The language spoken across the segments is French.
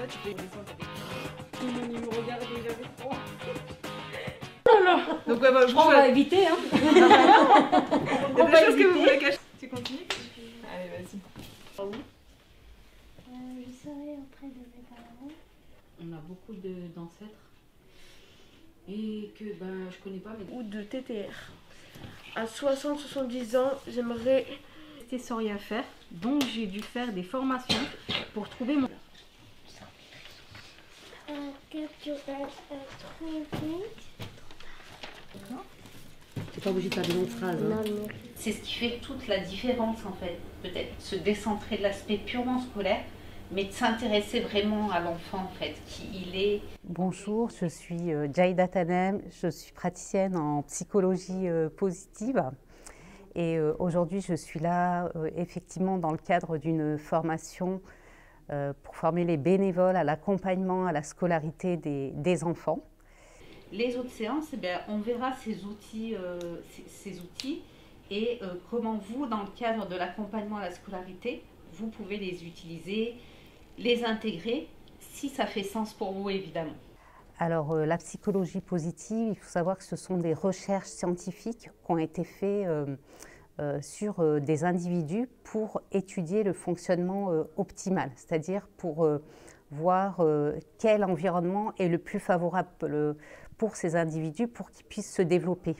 tu peux descendre avec. Il me regardait, j'avais froid. Oh là. Donc ouais, bah, je crois qu'on va éviter, hein. Il y a des choses que vous voulez cacher. Tu continues? Allez, vas-y. Je serai auprès de mes parents. On a beaucoup d'ancêtres et que je connais pas. Mais... Ou de TTR. À 60-70 ans, j'aimerais rester sans rien faire. Donc j'ai dû faire des formations pour trouver mon... Que tu vas très vite. C'est pas obligé de faire des longues phrases. Hein. Non. C'est ce qui fait toute la différence en fait. Peut-être se décentrer de l'aspect purement scolaire, mais de s'intéresser vraiment à l'enfant en fait, qui il est. Bonjour, je suis Jaïda Tanem, je suis praticienne en psychologie positive. Et aujourd'hui, je suis là effectivement dans le cadre d'une formation pour former les bénévoles à l'accompagnement, à la scolarité des enfants. Les autres séances, on verra ces outils et comment vous, dans le cadre de l'accompagnement à la scolarité, vous pouvez les utiliser, les intégrer, si ça fait sens pour vous évidemment. Alors la psychologie positive, il faut savoir que ce sont des recherches scientifiques qui ont été faites sur des individus pour étudier le fonctionnement optimal, c'est-à-dire pour voir quel environnement est le plus favorable pour ces individus pour qu'ils puissent se développer.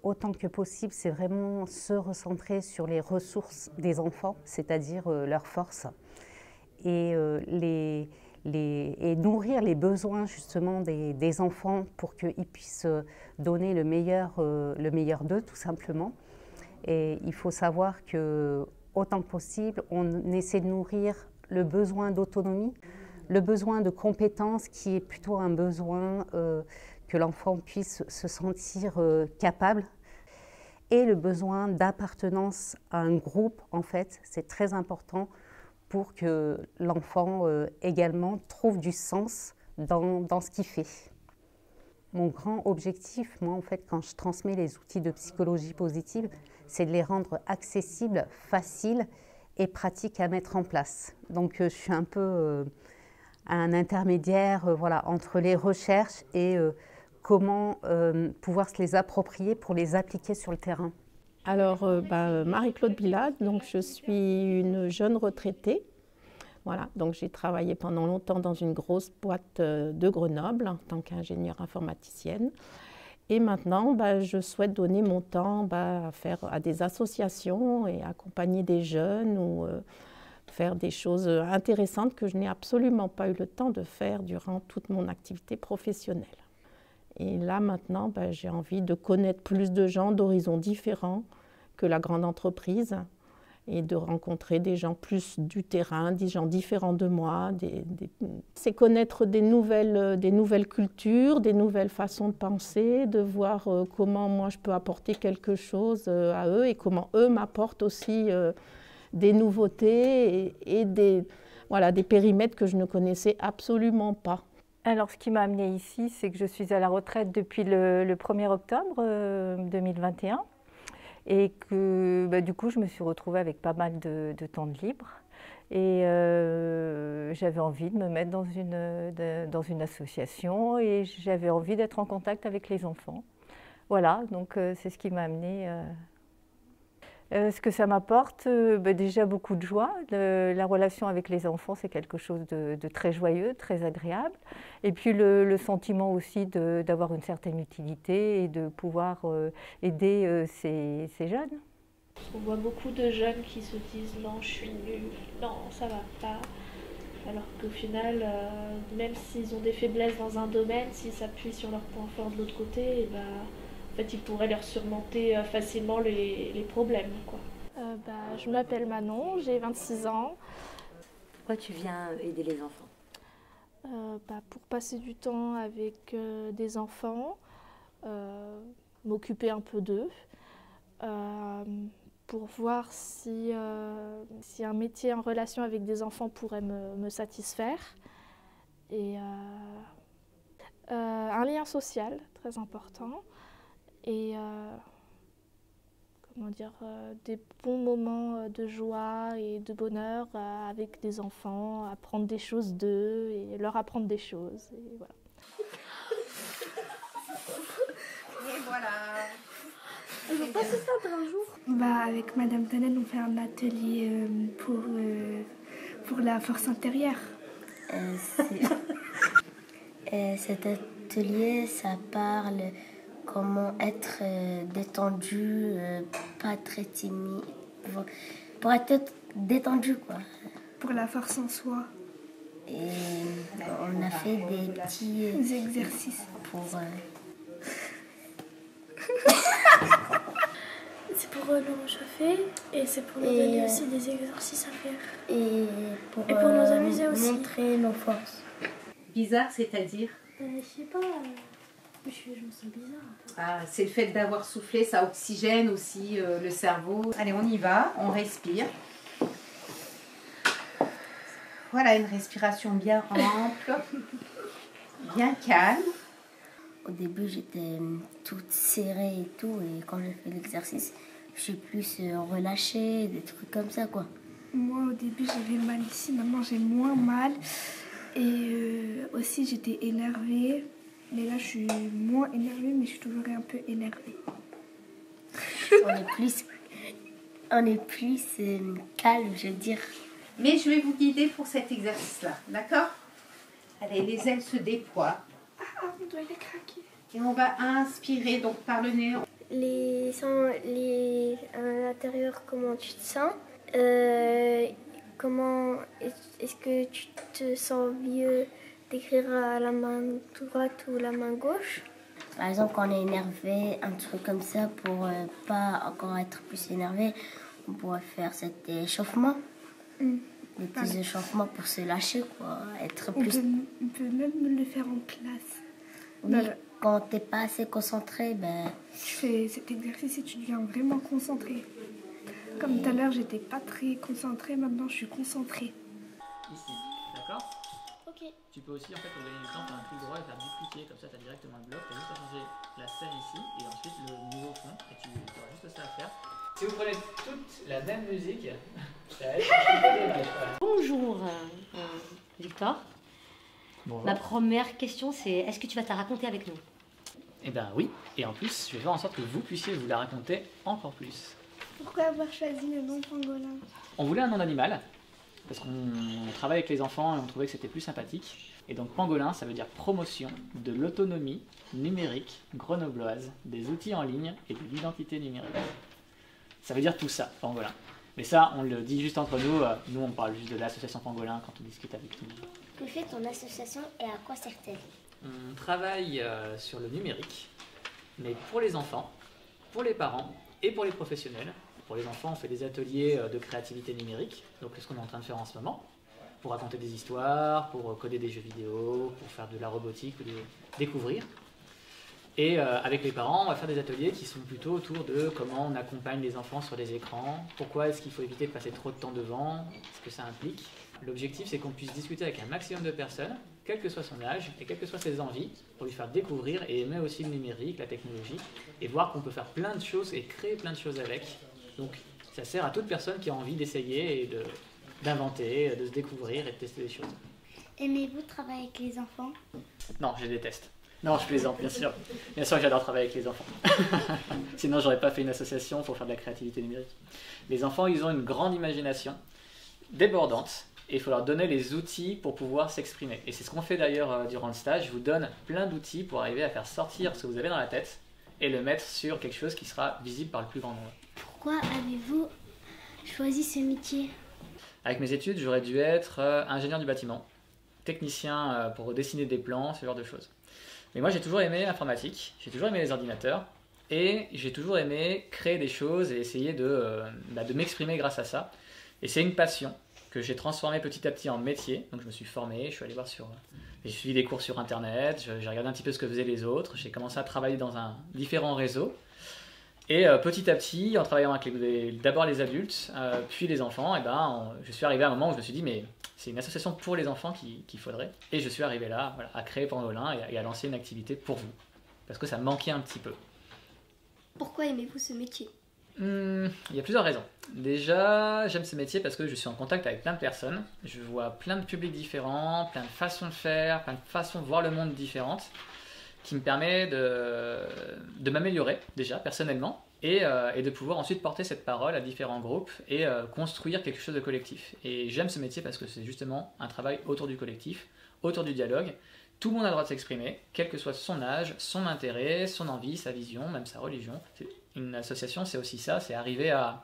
Autant que possible, c'est vraiment se recentrer sur les ressources des enfants, c'est-à-dire leurs forces, et nourrir les besoins justement des enfants pour qu'ils puissent donner le meilleur d'eux, tout simplement. Et il faut savoir que, autant que possible, on essaie de nourrir le besoin d'autonomie, le besoin de compétence qui est plutôt un besoin que l'enfant puisse se sentir capable, et le besoin d'appartenance à un groupe, en fait, c'est très important pour que l'enfant également trouve du sens dans ce qu'il fait. Mon grand objectif, moi, en fait, quand je transmets les outils de psychologie positive, c'est de les rendre accessibles, faciles et pratiques à mettre en place. Donc, je suis un peu un intermédiaire voilà, entre les recherches et comment pouvoir se les approprier pour les appliquer sur le terrain. Alors, Marie-Claude Bilade, donc je suis une jeune retraitée. Voilà, donc j'ai travaillé pendant longtemps dans une grosse boîte de Grenoble en tant qu'ingénieure informaticienne. Et maintenant, je souhaite donner mon temps à des associations et accompagner des jeunes ou faire des choses intéressantes que je n'ai absolument pas eu le temps de faire durant toute mon activité professionnelle. Et là, maintenant, j'ai envie de connaître plus de gens d'horizons différents que la grande entreprise et de rencontrer des gens plus du terrain, des gens différents de moi. C'est connaître des nouvelles cultures, des nouvelles façons de penser, de voir comment moi je peux apporter quelque chose à eux et comment eux m'apportent aussi des nouveautés et des périmètres que je ne connaissais absolument pas. Alors, ce qui m'a amenée ici, c'est que je suis à la retraite depuis le 1er octobre 2021 et que du coup, je me suis retrouvée avec pas mal de temps de libre et j'avais envie de me mettre dans une association et j'avais envie d'être en contact avec les enfants. Voilà, donc c'est ce qui m'a amenée. Ce que ça m'apporte, déjà beaucoup de joie. La relation avec les enfants, c'est quelque chose de très joyeux, très agréable. Et puis le sentiment aussi d'avoir une certaine utilité et de pouvoir aider ces jeunes. On voit beaucoup de jeunes qui se disent « non, je suis nulle, non, ça va pas ». Alors qu'au final, même s'ils ont des faiblesses dans un domaine, s'ils s'appuient sur leurs points forts de l'autre côté, en fait, ils pourraient leur surmonter facilement les problèmes, quoi. Je m'appelle Manon, j'ai 26 ans. Pourquoi tu viens aider les enfants? Pour passer du temps avec des enfants, m'occuper un peu d'eux, pour voir si un métier en relation avec des enfants pourrait me satisfaire. Et un lien social, très important. Et comment dire, des bons moments de joie et de bonheur avec des enfants, apprendre des choses d'eux et leur apprendre des choses. Et voilà. Et voilà. On va passer ça un jour. Avec Madame Tannen, on fait un atelier pour la force intérieure. Cet atelier, ça parle comment être détendu, pas très timide, pour être détendu quoi. Pour la force en soi. Et on a fait des petits exercices pour... C'est pour nous réchauffer et c'est pour nous donner aussi des exercices à faire. Et pour nous amuser aussi. Montrer nos forces. Bizarre, c'est-à-dire? Je sais pas, je me sens bizarre. Ah, c'est le fait d'avoir soufflé, ça oxygène aussi le cerveau. Allez, on y va, on respire. Voilà, une respiration bien ample, bien calme. Au début, j'étais toute serrée et tout, et quand j'ai fait l'exercice, je suis plus relâchée, des trucs comme ça, quoi. Moi, au début, j'avais mal ici, maintenant j'ai moins mal. Et aussi, j'étais énervée, mais là, je suis moins énervée, mais je suis toujours un peu énervée. On est plus calme, je veux dire. Mais je vais vous guider pour cet exercice-là, d'accord? Allez, les ailes se déploient. Ah, on doit les craquer. Et on va inspirer donc par le nez. À l'intérieur, comment tu te sens? Comment est-ce que tu te sens mieux d'écrire à la main droite ou la main gauche? Par exemple, quand on est énervé, un truc comme ça, pour pas encore être plus énervé, on pourrait faire cet échauffement. Des petits échauffements pour se lâcher, quoi. Être plus... On peut même le faire en classe. Oui, quand t'es pas assez concentré, tu fais cet exercice et tu deviens vraiment concentré. Comme tout à l'heure, j'étais pas très concentrée, maintenant je suis concentrée. Ici, d'accord? Ok. Tu peux aussi, en fait, pour gagner du temps, faire un clic droit et faire dupliquer, comme ça tu as directement le bloc. Tu as juste à changer la scène ici et ensuite le niveau au fond, et tu auras juste ça à faire. Si vous prenez toute la même musique, ça va être... Bonjour Victor. Bonjour. Ma première question c'est, est-ce que tu vas te la raconter avec nous? Eh ben oui, et en plus, je vais faire en sorte que vous puissiez vous la raconter encore plus. Pourquoi avoir choisi le nom pangolin? On voulait un nom d'animal, parce qu'on travaille avec les enfants et on trouvait que c'était plus sympathique. Et donc pangolin, ça veut dire promotion de l'autonomie numérique grenobloise, des outils en ligne et de l'identité numérique. Ça veut dire tout ça, pangolin. Mais ça, on le dit juste entre nous, nous on parle juste de l'association Pangolin quand on discute avec nous. Que fait ton association et à quoi sert-elle? On travaille sur le numérique, mais pour les enfants, pour les parents et pour les professionnels. Pour les enfants, on fait des ateliers de créativité numérique, donc c'est ce qu'on est en train de faire en ce moment, pour raconter des histoires, pour coder des jeux vidéo, pour faire de la robotique ou de découvrir. Et avec les parents, on va faire des ateliers qui sont plutôt autour de comment on accompagne les enfants sur les écrans, pourquoi est-ce qu'il faut éviter de passer trop de temps devant, ce que ça implique. L'objectif, c'est qu'on puisse discuter avec un maximum de personnes, quel que soit son âge et quelles que soient ses envies, pour lui faire découvrir et aimer aussi le numérique, la technologie, et voir qu'on peut faire plein de choses et créer plein de choses avec. Donc ça sert à toute personne qui a envie d'essayer et d'inventer, de se découvrir et de tester des choses. Aimez-vous travailler avec les enfants? Non, je déteste. Non, je plaisante, bien sûr. Bien sûr que j'adore travailler avec les enfants. Sinon, j'aurais pas fait une association pour faire de la créativité numérique. Les enfants, ils ont une grande imagination, débordante, et il faut leur donner les outils pour pouvoir s'exprimer. Et c'est ce qu'on fait d'ailleurs durant le stage. Je vous donne plein d'outils pour arriver à faire sortir ce que vous avez dans la tête et le mettre sur quelque chose qui sera visible par le plus grand nombre. Pourquoi avez-vous choisi ce métier? Avec mes études, j'aurais dû être ingénieur du bâtiment, technicien pour dessiner des plans, ce genre de choses. Mais moi, j'ai toujours aimé l'informatique, j'ai toujours aimé les ordinateurs, et j'ai toujours aimé créer des choses et essayer de m'exprimer grâce à ça. Et c'est une passion que j'ai transformée petit à petit en métier. Donc je me suis formé, je suis allé voir j'ai suivi des cours sur Internet, j'ai regardé un petit peu ce que faisaient les autres, j'ai commencé à travailler dans différents réseaux. Et petit à petit, en travaillant avec d'abord les adultes, puis les enfants, je suis arrivé à un moment où je me suis dit, mais c'est une association pour les enfants qu'il faudrait. Et je suis arrivé là, voilà, à créer Pangolin et à lancer une activité pour vous. Parce que ça manquait un petit peu. Pourquoi aimez-vous ce métier? Il y a plusieurs raisons. Déjà, j'aime ce métier parce que je suis en contact avec plein de personnes. Je vois plein de publics différents, plein de façons de faire, plein de façons de voir le monde différentes, qui me permet de m'améliorer déjà personnellement et de pouvoir ensuite porter cette parole à différents groupes et construire quelque chose de collectif. Et j'aime ce métier parce que c'est justement un travail autour du collectif, autour du dialogue. Tout le monde a le droit de s'exprimer, quel que soit son âge, son intérêt, son envie, sa vision, même sa religion. Une association, c'est aussi ça, c'est arriver à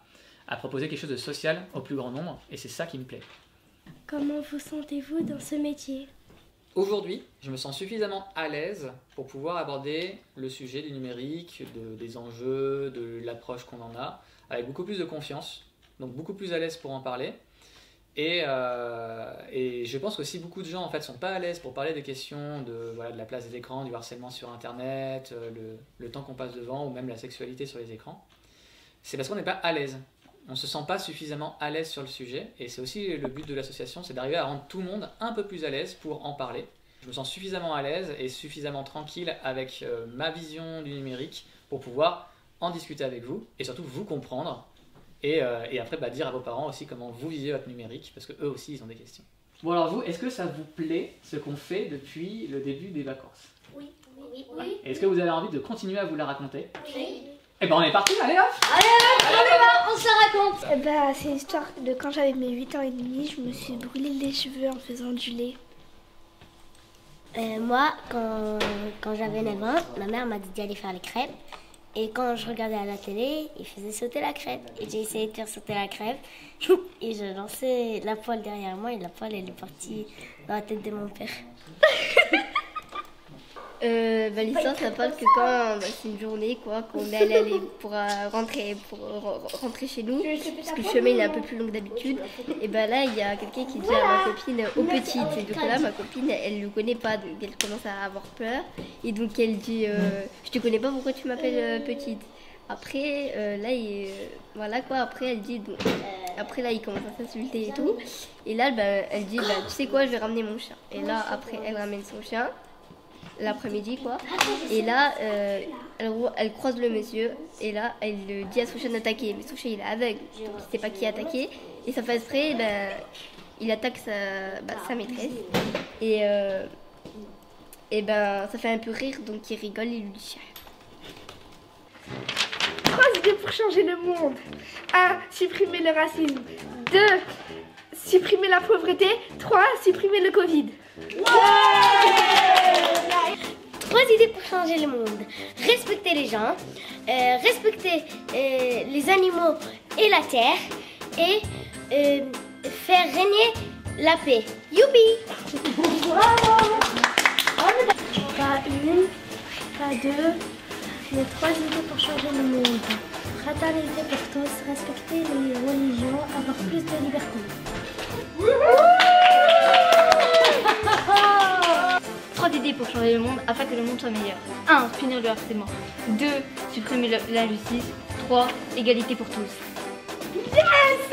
proposer quelque chose de social au plus grand nombre, et c'est ça qui me plaît. Comment vous sentez-vous dans ce métier? Aujourd'hui, je me sens suffisamment à l'aise pour pouvoir aborder le sujet du numérique, des enjeux, de l'approche qu'on en a, avec beaucoup plus de confiance, donc beaucoup plus à l'aise pour en parler. Et je pense qu'aussi beaucoup de gens en fait sont pas à l'aise pour parler des questions de la place des écrans, du harcèlement sur internet, le temps qu'on passe devant ou même la sexualité sur les écrans. C'est parce qu'on n'est pas à l'aise. On se sent pas suffisamment à l'aise sur le sujet et c'est aussi le but de l'association, c'est d'arriver à rendre tout le monde un peu plus à l'aise pour en parler. Je me sens suffisamment à l'aise et suffisamment tranquille avec ma vision du numérique pour pouvoir en discuter avec vous et surtout vous comprendre. Et après, dire à vos parents aussi comment vous vivez votre numérique, parce qu'eux aussi, ils ont des questions. Bon alors vous, est-ce que ça vous plaît, ce qu'on fait depuis le début des vacances? Oui. Est-ce que vous avez envie de continuer à vous la raconter? Oui. Eh ben on est parti, allez hop! On se la raconte. C'est l'histoire de quand j'avais mes 8 ans et demi, je me suis brûlé les cheveux en faisant du lait. Moi, quand j'avais 9 ans, ma mère m'a dit d'aller faire les crêpes. Et quand je regardais à la télé, il faisait sauter la crêpe. Et j'ai essayé de faire sauter la crêpe. Et j'ai lancé la poêle derrière moi et la poêle elle est partie dans la tête de mon père. L'histoire ça parle que quand c'est une journée qu'on est allé pour rentrer chez nous, parce que le chemin il est un peu plus long que d'habitude, et là il y a quelqu'un qui dit à ma copine aux petites, et donc là ma copine elle ne connaît pas, donc elle commence à avoir peur, et donc elle dit je te connais pas, pourquoi tu m'appelles petite? Après après elle dit après là il commence à s'insulter et tout, et là elle dit tu sais quoi, je vais ramener mon chien, et là après elle ramène son chien l'après-midi et là elle croise le monsieur et là elle dit à son chien d'attaquer, mais son chien il est aveugle donc il sait pas qui attaquer et ça fait exprès, il attaque sa maîtresse et ça fait un peu rire, donc il rigole, il lui dit 3 idées pour changer le monde. 1. Supprimer le racisme. 2. Supprimer la pauvreté. 3. Supprimer le Covid. 3 idées pour changer le monde. Respecter les gens, respecter les animaux et la terre, et faire régner la paix. Youpi! Pas 1, pas 2, mais 3 idées pour changer le monde. Fraterniser pour tous, respecter les religions, avoir plus de liberté. 3 idées pour changer le monde afin que le monde soit meilleur. 1. Punir le harcèlement. 2. Supprimer l'injustice. 3. Égalité pour tous. Yes!